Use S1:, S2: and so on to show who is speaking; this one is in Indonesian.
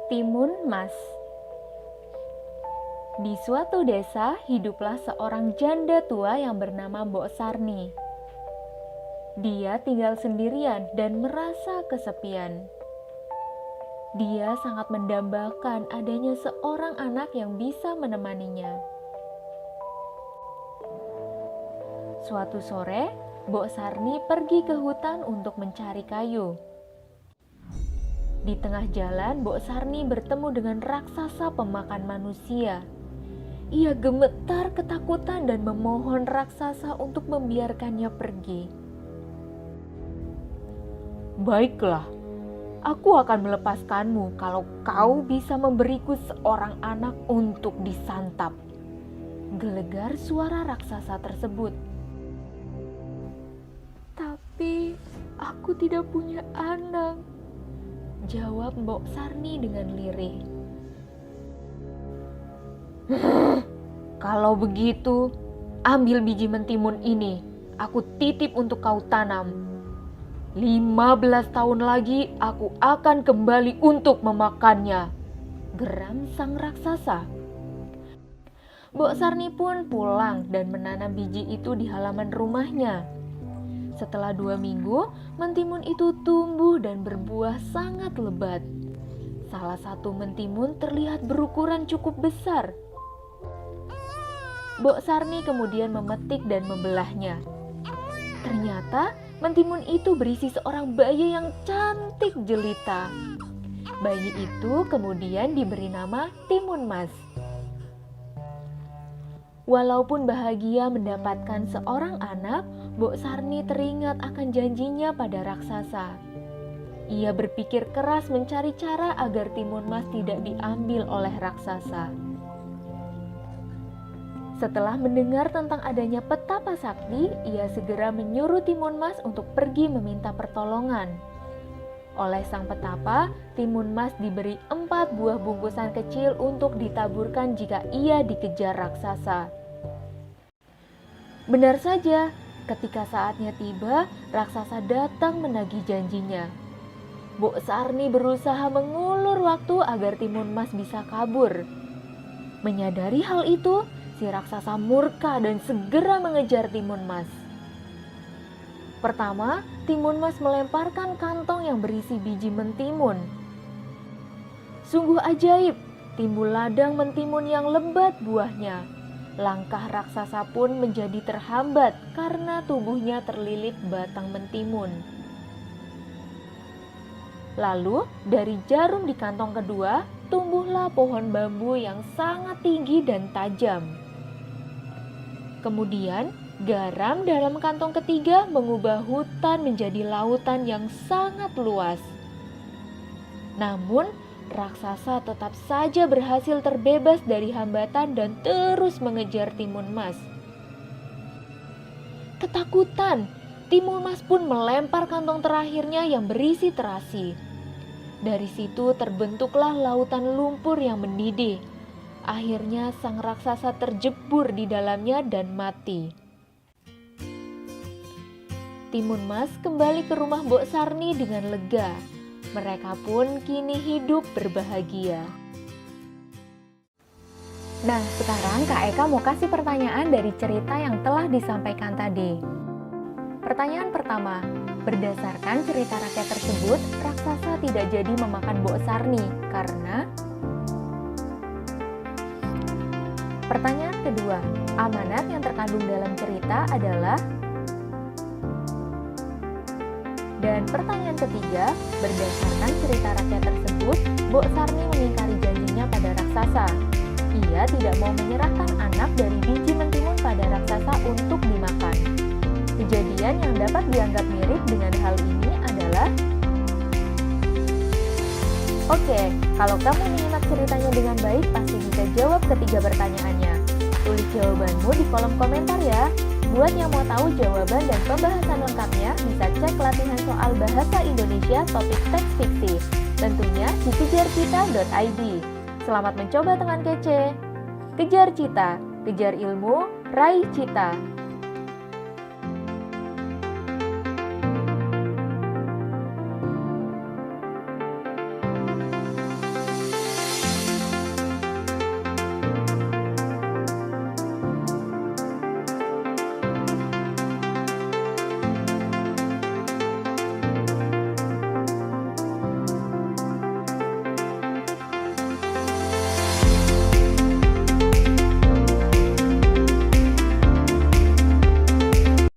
S1: Timun Mas. Di suatu desa hiduplah seorang janda tua yang bernama Mbok Sarni. Dia tinggal sendirian dan merasa kesepian. Dia sangat mendambakan adanya seorang anak yang bisa menemaninya. Suatu sore, Mbok Sarni pergi ke hutan untuk mencari kayu. Di tengah jalan, Mbok Sarni bertemu dengan raksasa pemakan manusia. Ia gemetar ketakutan dan memohon raksasa untuk membiarkannya pergi. "Baiklah, aku akan melepaskanmu kalau kau bisa memberiku seorang anak untuk disantap," gelegar suara raksasa tersebut. "Tapi aku tidak punya anak," jawab Mbok Sarni dengan lirih. "Kalau begitu, ambil biji mentimun ini. Aku titip untuk kau tanam. 15 tahun lagi aku akan kembali untuk memakannya," geram sang raksasa. Mbok Sarni pun pulang dan menanam biji itu di halaman rumahnya. Setelah 2 minggu, mentimun itu tumbuh dan berbuah sangat lebat. Salah satu mentimun terlihat berukuran cukup besar. Mbok Sarni kemudian memetik dan membelahnya. Ternyata mentimun itu berisi seorang bayi yang cantik jelita. Bayi itu kemudian diberi nama Timun Mas. Walaupun bahagia mendapatkan seorang anak, Mbok Sarni teringat akan janjinya pada raksasa. Ia berpikir keras mencari cara agar Timun Mas tidak diambil oleh raksasa. Setelah mendengar tentang adanya petapa sakti, ia segera menyuruh Timun Mas untuk pergi meminta pertolongan. Oleh sang petapa, Timun Mas diberi 4 buah bungkusan kecil untuk ditaburkan jika ia dikejar raksasa. Benar saja, ketika saatnya tiba, raksasa datang menagih janjinya. Mbok Sarni berusaha mengulur waktu agar Timun Mas bisa kabur. Menyadari hal itu, si raksasa murka dan segera mengejar Timun Mas. Pertama, Timun Mas melemparkan kantong yang berisi biji mentimun. Sungguh ajaib, timbul ladang mentimun yang lebat buahnya. Langkah raksasa pun menjadi terhambat karena tubuhnya terlilit batang mentimun. Lalu, dari jarum di kantong kedua, tumbuhlah pohon bambu yang sangat tinggi dan tajam. Kemudian, garam dalam kantong ketiga mengubah hutan menjadi lautan yang sangat luas. Namun, raksasa tetap saja berhasil terbebas dari hambatan dan terus mengejar Timun Mas. Ketakutan, Timun Mas pun melempar kantong terakhirnya yang berisi terasi. Dari situ terbentuklah lautan lumpur yang mendidih. Akhirnya sang raksasa terjebur di dalamnya dan mati. Timun Mas kembali ke rumah Mbok Sarni dengan lega. Mereka pun kini hidup berbahagia. Nah, sekarang Kak Eka mau kasih pertanyaan dari cerita yang telah disampaikan tadi. Pertanyaan pertama, berdasarkan cerita rakyat tersebut, raksasa tidak jadi memakan Mbok Sarni karena... Pertanyaan kedua, amanat yang terkandung dalam cerita adalah... Dan pertanyaan ketiga, berdasarkan cerita rakyat tersebut, Mbok Sarni mengingkari janjinya pada raksasa. Ia tidak mau menyerahkan anak dari biji mentimun pada raksasa untuk dimakan. Kejadian yang dapat dianggap mirip dengan hal ini adalah... Oke, kalau kamu menyimak ceritanya dengan baik, pasti bisa jawab ketiga pertanyaannya. Tulis jawabanmu di kolom komentar ya. Buat yang mau tahu jawaban dan pembahasan lengkapnya, bisa cek latihan soal bahasa Indonesia topik teks fiksi. Tentunya di kejarcita.id. Selamat mencoba teman kece. Kejar cita, kejar ilmu, raih cita.